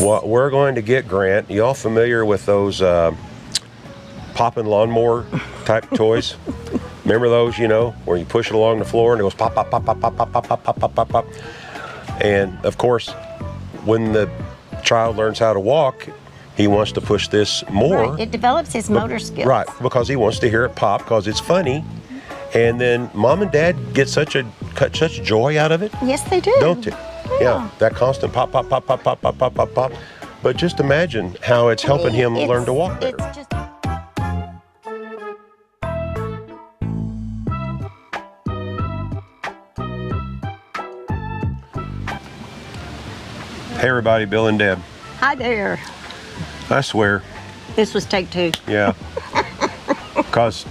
What we're going to get, Grant, you all familiar with those popping lawnmower type toys? Remember those, where you push it along the floor and it goes pop, pop, pop, pop, pop, pop, pop, pop, pop, pop, pop. And of course, when the child learns how to walk, he wants to push this more. Right. It develops his motor skills. Right, because he wants to hear it pop because it's funny. And then mom and dad get such joy out of it. Yes, they do. Don't they? Yeah, that constant pop, pop, pop, pop, pop, pop, pop, pop, pop. But just imagine how it's helping him learn to walk better. It's just... Hey everybody, Bill and Deb. Hi there. I swear. This was take 2. Yeah. Because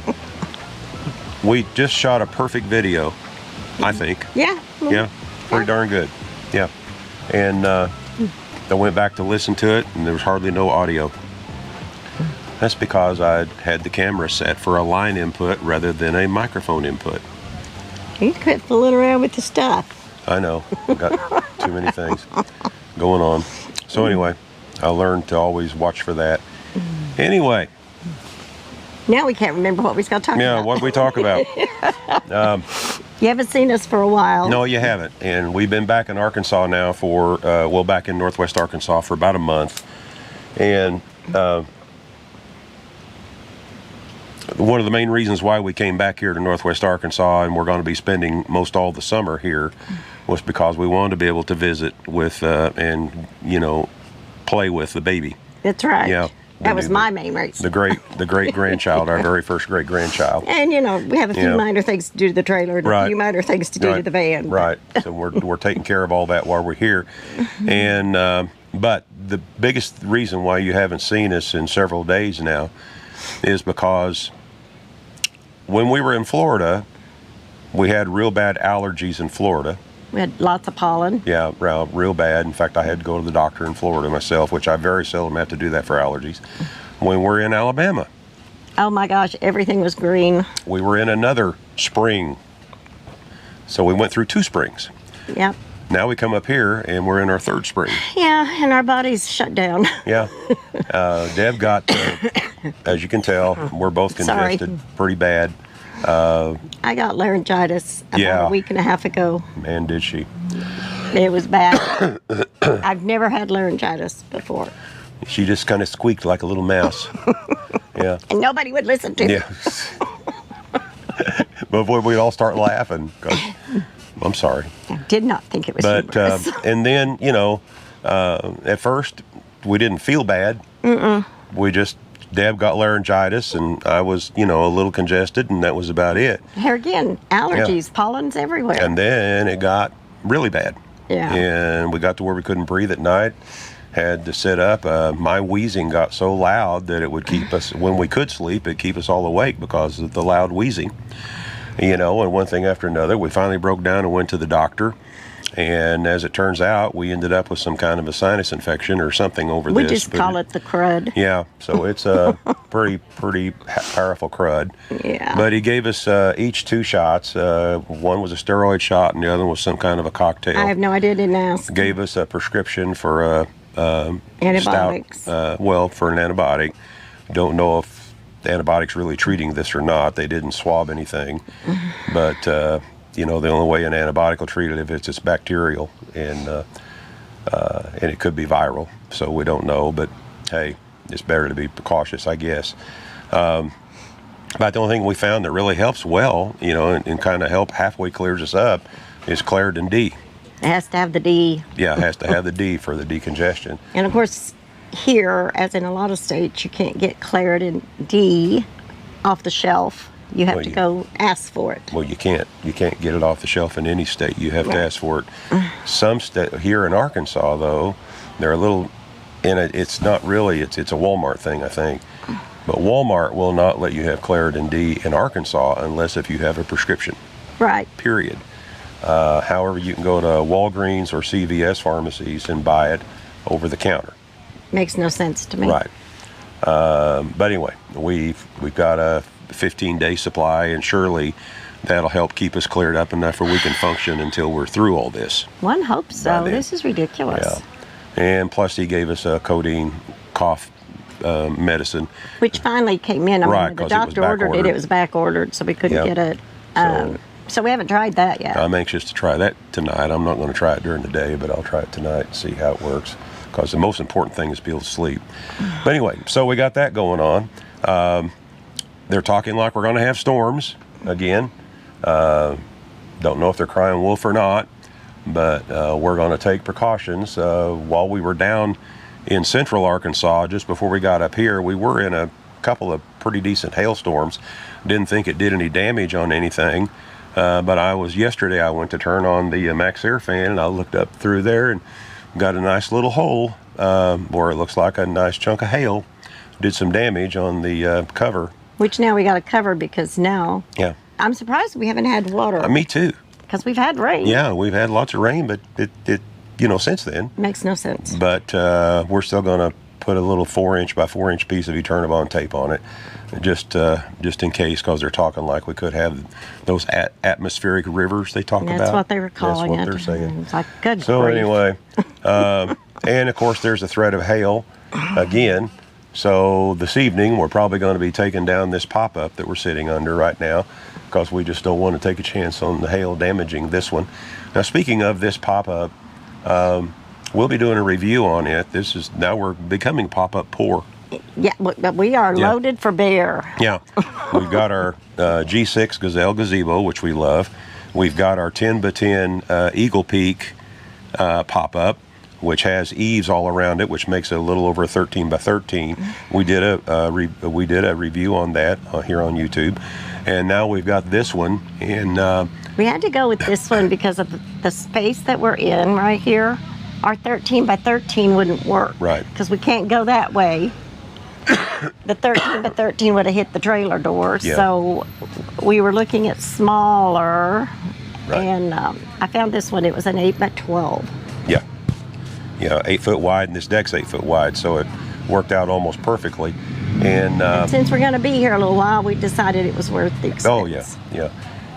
we just shot a perfect video, I think. Yeah. Yeah, pretty darn good. Yeah. And I went back to listen to it, and there was hardly no audio. That's because I had the camera set for a line input rather than a microphone input. You quit fooling around with the stuff. I know. I've got too many things going on. So anyway, I learned to always watch for that. Anyway. Now we can't remember what we was going to talk about. Yeah, what we talk about. You haven't seen us for a while. No, you haven't. And we've been back in Arkansas now for, back in Northwest Arkansas for about a month. And one of the main reasons why we came back here to Northwest Arkansas, and we're going to be spending most all the summer here, was because we wanted to be able to visit with and play with the baby. That's right. Yeah. That was my main reason. The great grandchild, our very first great grandchild. And we have a few minor things to do to the trailer, and a few minor things to do to the van. Right. So we're taking care of all that while we're here. And but the biggest reason why you haven't seen us in several days now is because when we were in Florida, we had real bad allergies in Florida. We had lots of pollen. Yeah, real bad. In fact, I had to go to the doctor in Florida myself, which I very seldom have to do that for allergies. When we're in Alabama. Oh my gosh, everything was green. We were in another spring. So we went through 2 springs. Yep. Now we come up here and we're in our 3rd spring. Yeah, and our body's shut down. Yeah. Deb got, as you can tell, we're both congested pretty bad. I got laryngitis about a week and a half ago. Man, did she. It was bad. I've never had laryngitis before. She just kind of squeaked like a little mouse. Yeah. And nobody would listen to me. Yeah. But boy, we'd all start laughing. I'm sorry. I did not think it was humorous. And then, at first, we didn't feel bad. We just... Deb got laryngitis, and I was, a little congested, and that was about it. Here again, allergies, pollen's everywhere. And then it got really bad. Yeah. And we got to where we couldn't breathe at night, had to sit up. My wheezing got so loud that it would keep us, when we could sleep, it'd keep us all awake because of the loud wheezing. And one thing after another, we finally broke down and went to the doctor. And as it turns out, we ended up with some kind of a sinus infection or something over this. We just call it the crud. Yeah, so it's a pretty powerful crud. Yeah. But he gave us each 2 shots. One was a steroid shot, and the other was some kind of a cocktail. I have no idea, didn't ask. Gave us a prescription for antibiotics. For an antibiotic. Don't know if the antibiotic's really treating this or not. They didn't swab anything, but. The only way an antibiotic will treat it if it's bacterial, and it could be viral. So we don't know, but hey, it's better to be cautious, I guess. But the only thing we found that really helps well, and kind of halfway clears us up, is Claritin D. It has to have the D. Yeah, it has to have the D for the decongestion. And of course, here, as in a lot of states, you can't get Claritin D off the shelf. You have to go ask for it. Well, you can't get it off the shelf in any state. You have to ask for it. Some here in Arkansas, though, they're a little, it's not really, it's a Walmart thing, I think. But Walmart will not let you have Claritin D in Arkansas unless if you have a prescription. Right. Period. However, you can go to Walgreens or CVS pharmacies and buy it over the counter. Makes no sense to me. Right. But anyway, we've got a 15-day supply, and surely that'll help keep us cleared up enough where we can function until we're through all this. One hopes so. This is ridiculous. Yeah. And plus he gave us a codeine cough medicine. Which finally came in. I Right, mean, when 'cause the it was doctor ordered back-ordered. it was back ordered, so we couldn't Yep. get it. So we haven't tried that yet. I'm anxious to try that tonight. I'm not going to try it during the day, but I'll try it tonight and see how it works. Because the most important thing is to be able to sleep. But anyway, so we got that going on. They're talking like we're going to have storms again. Don't know if they're crying wolf or not, but we're going to take precautions. While we were down in central Arkansas, just before we got up here, we were in a couple of pretty decent hailstorms. Didn't think it did any damage on anything. But yesterday I went to turn on the Max Air fan, and I looked up through there and got a nice little hole where it looks like a nice chunk of hail did some damage on the cover. Which now we got to cover because now Yeah. I'm surprised we haven't had water. Me too. Because we've had rain. Yeah, we've had lots of rain, but it since then. Makes no sense. But we're still going to put a little 4-inch by 4-inch piece of Eternabond tape on it, just in case, because they're talking like we could have those atmospheric rivers they talk about. That's what they were calling That's it. what they're saying. It's like, good So grief. anyway, and of course there's a threat of hail again. So this evening we're probably going to be taking down this pop-up that we're sitting under right now, because we just don't want to take a chance on the hail damaging this one. Now, speaking of this pop-up, we'll be doing a review on it. Now we're becoming pop-up poor. Yeah, but we are Yeah. loaded for bear. Yeah, we've got our G6 Gazelle gazebo, which we love. We've got our 10 by 10 Eagle Peak pop-up, which has eaves all around it, which makes it a little over a 13 by 13. We did a review on that here on YouTube, and now we've got this one. And We had to go with this one because of the space that we're in right here. Our 13 by 13 wouldn't work. Right. Because we can't go that way. The 13 by 13 would have hit the trailer door. Yeah. So we were looking at smaller. Right. And I found this one. It was an 8 by 12. yeah, 8 foot wide, and this deck's 8 foot wide, so it worked out almost perfectly. And Since we're going to be here a little while, we decided it was worth the expense. oh yeah,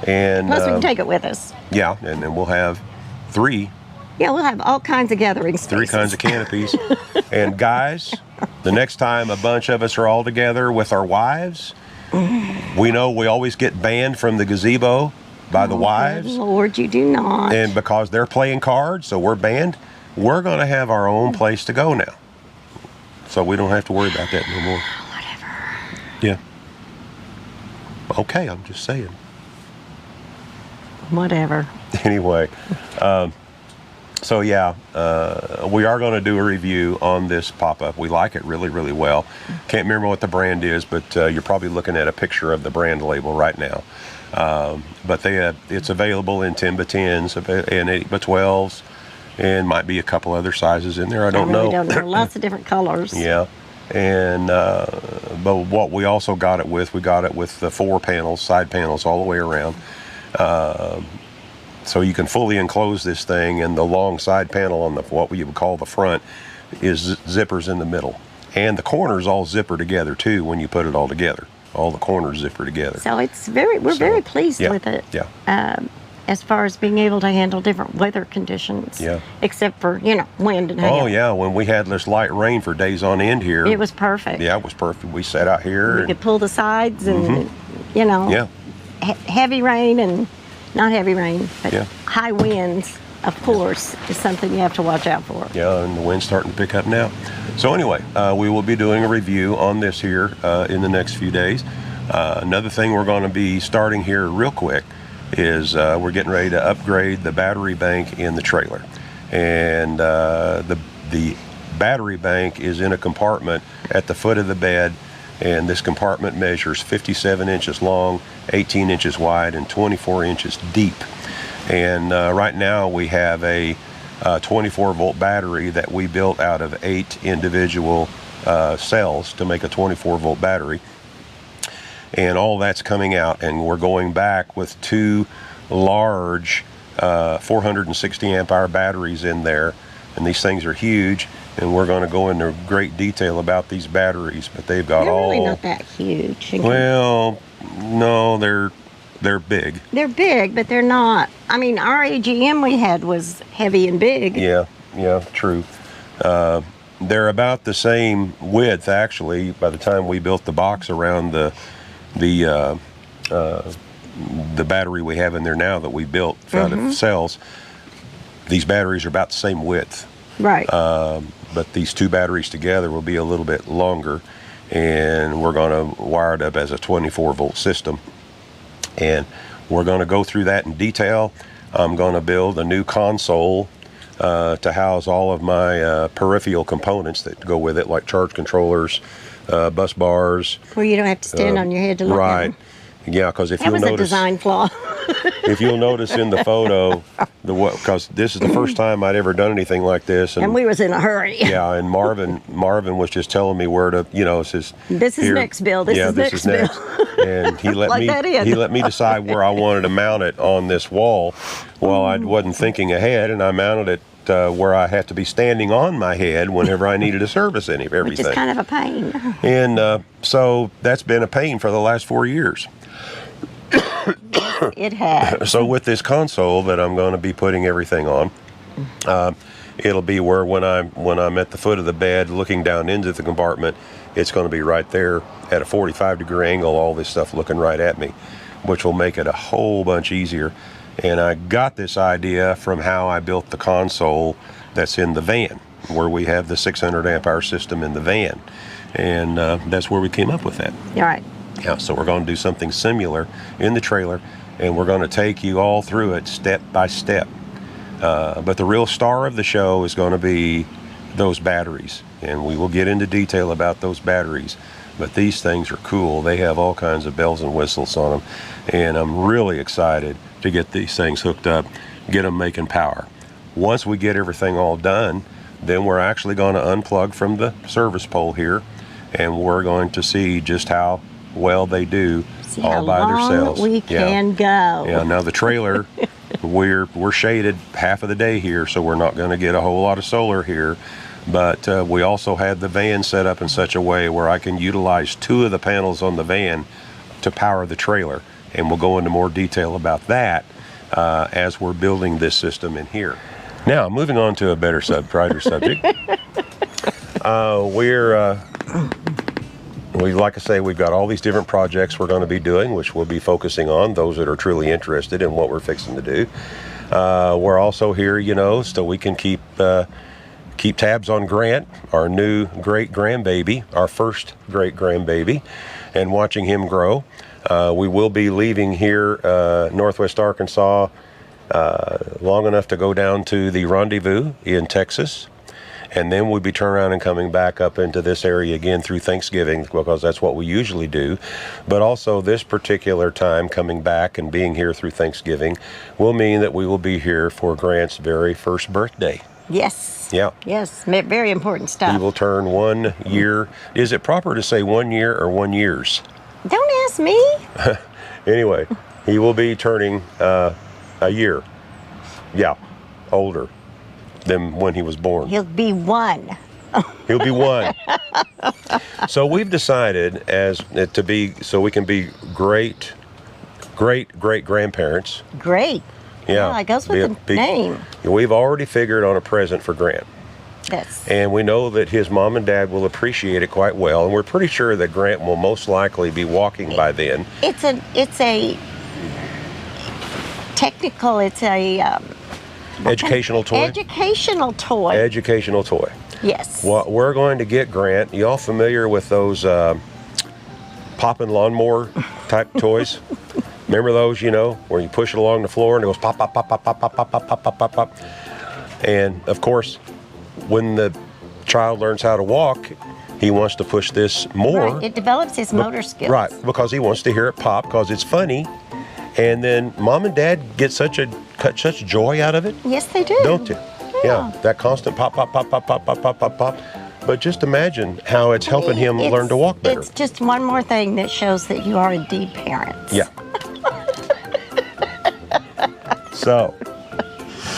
and Plus, we can take it with us. yeah, and then we'll have three Yeah, we'll have all kinds of gathering spaces. 3 kinds of canopies. And guys, the next time a bunch of us are all together with our wives, we know we always get banned from the gazebo by the wives. Good Lord, you do not. And because they're playing cards, so we're banned, we're going to have our own place to go now. So we don't have to worry about that no more. Whatever. Yeah. Okay, I'm just saying. Whatever. Anyway, so yeah, we are going to do a review on this pop-up. We like it really, really well. Can't remember what the brand is, but you're probably looking at a picture of the brand label right now. But it's available in 10 by 10s and 8 by 12s, and might be a couple other sizes in there. I don't really know. don't know. Lots of different colors. Yeah. And but what we also got it with, the 4 panels, side panels all the way around. So you can fully enclose this thing, and the long side panel on what we would call the front is zippers in the middle. And the corners all zipper together too when you put it all together. All the corners zipper together. So we're very pleased yeah, with it. Yeah. As far as being able to handle different weather conditions. Yeah. Except for, wind and hail. Oh yeah, when we had this light rain for days on end here. It was perfect. Yeah, it was perfect. We sat out here. We could pull the sides and, Yeah. heavy rain and not heavy rain, but Yeah. high winds, of course, is something you have to watch out for. Yeah, and the wind's starting to pick up now. So anyway, we will be doing a review on this here in the next few days. Another thing we're going to be starting here real quick is we're getting ready to upgrade the battery bank in the trailer. And the battery bank is in a compartment at the foot of the bed, and this compartment measures 57 inches long, 18 inches wide, and 24 inches deep. And right now we have a 24-volt battery that we built out of 8 individual cells to make a 24-volt battery. And all that's coming out, and we're going back with 2 large 460 amp hour batteries in there, and these things are huge, and we're going to go into great detail about these batteries, but they've got They're all really not that huge. well, no, they're big. They're big, but they're not. I mean, our AGM we had was heavy and big. Yeah, true. They're about the same width, actually, by the time we built the box around the battery we have in there now that we built out of cells. These batteries are about the same width. Right. But these two batteries together will be a little bit longer, and we're going to wire it up as a 24-volt system. And we're going to go through that in detail. I'm going to build a new console to house all of my peripheral components that go with it, like charge controllers, bus bars. Where you don't have to stand on your head to look at Right. them. Yeah, because if That you'll was a notice, design flaw. if you'll notice in the photo, because this is the first time I'd ever done anything like this, And we was in a hurry. yeah, and Marvin was just telling me where to, says This is here, next, Bill. This yeah, is this next, is next. And he let Plug that in. he let me decide where I wanted to mount it on this wall. Well, I wasn't thinking ahead, and I mounted it where I had to be standing on my head whenever I needed to service everything. Which is kind of a pain. And so that's been a pain for the last 4 years. It has. So with this console that I'm going to be putting everything on, it'll be where when I'm at the foot of the bed looking down into the compartment, it's going to be right there at a 45-degree angle, all this stuff looking right at me, which will make it a whole bunch easier. And I got this idea from how I built the console that's in the van, where we have the 600 amp hour system in the van. And that's where we came up with that. You're right. Yeah, so we're going to do something similar in the trailer, and we're going to take you all through it step by step. But the real star of the show is going to be those batteries, and we will get into detail about those batteries. But these things are cool. They have all kinds of bells and whistles on them, and I'm really excited to get these things hooked up, get them making power. Once we get everything all done, then we're actually going to unplug from the service pole here, and we're going to see just how well they do See all how by long themselves. we can go. Yeah, now the trailer, we're shaded half of the day here, so we're not going to get a whole lot of solar here. But we also had the van set up in such a way where I can utilize 2 of the panels on the van to power the trailer. And we'll go into more detail about that as we're building this system in here. Now, moving on to a brighter subject. Like I say, we've got all these different projects we're going to be doing, which we'll be focusing on, those that are truly interested in what we're fixing to do. We're also here, so we can keep tabs on Grant, our new great-grandbaby, our first great-grandbaby, and watching him grow. We will be leaving here, Northwest Arkansas, long enough to go down to the rendezvous in Texas. And then we'll be turning around and coming back up into this area again through Thanksgiving, because that's what we usually do. But also this particular time coming back and being here through Thanksgiving will mean that we will be here for Grant's very first birthday. Yes. Yeah. Yes. Very important stuff. He will turn 1 year. Is it proper to say 1 year or 1 years? Don't ask me. Anyway, he will be turning a year. Yeah, older than when he was born. He'll be 1. He'll be 1. So we've decided so we can be great grandparents. Great. Yeah, it goes with the name. We've already figured on a present for Grant. Yes. And we know that his mom and dad will appreciate it quite well, and we're pretty sure that Grant will most likely be walking by then. It's a Educational toy? Educational toy. Educational toy. Yes. What we're going to get Grant, you all familiar with those popping lawnmower type toys? Remember those, where you push it along the floor and it goes pop, pop, pop, pop, pop, pop, pop, pop, pop, pop, pop. And of course, when the child learns how to walk, he wants to push this more. Right. It develops his motor skills. Right, because he wants to hear it pop, because it's funny. And then mom and dad get such joy out of it. Yes, they do. Don't you? Yeah, that constant pop, pop, pop, pop, pop, pop, pop, pop, pop. But just imagine how it's helping him learn to walk better. It's just one more thing that shows that you are indeed parents. Yeah. So,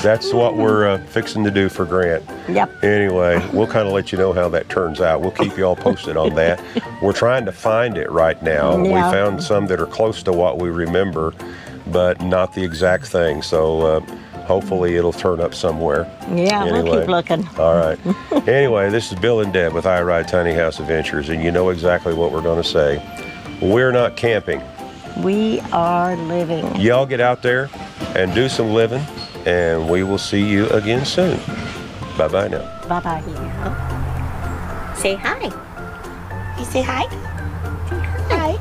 that's what we're fixing to do for Grant. Yep. Anyway, we'll kind of let you know how that turns out. We'll keep you all posted on that. We're trying to find it right now. Yeah. We found some that are close to what we remember, but not the exact thing. So hopefully it'll turn up somewhere. Yeah, we'll Anyway. keep looking. All right. Anyway, this is Bill and Deb with I Ride Tiny House Adventures, and you know exactly what we're going to say. We're not camping. We are living. Y'all get out there and do some living, and we will see you again soon. Bye-bye now. Bye-bye. Say hi. You say hi? Hi.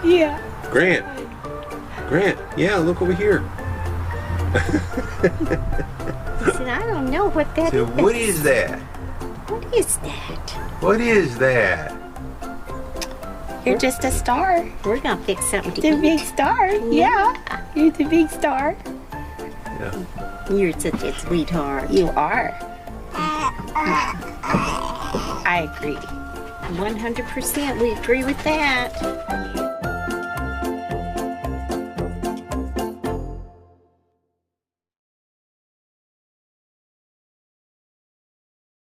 Yeah. Grant. Grant, yeah, look over here. He said, I don't know what that So is. what is that? What is that? What is that? You're just a star. We're going to fix something to The eat. big star, yeah. You're the big star. Yeah. You're such a sweetheart. You are. I agree. 100% we agree with that.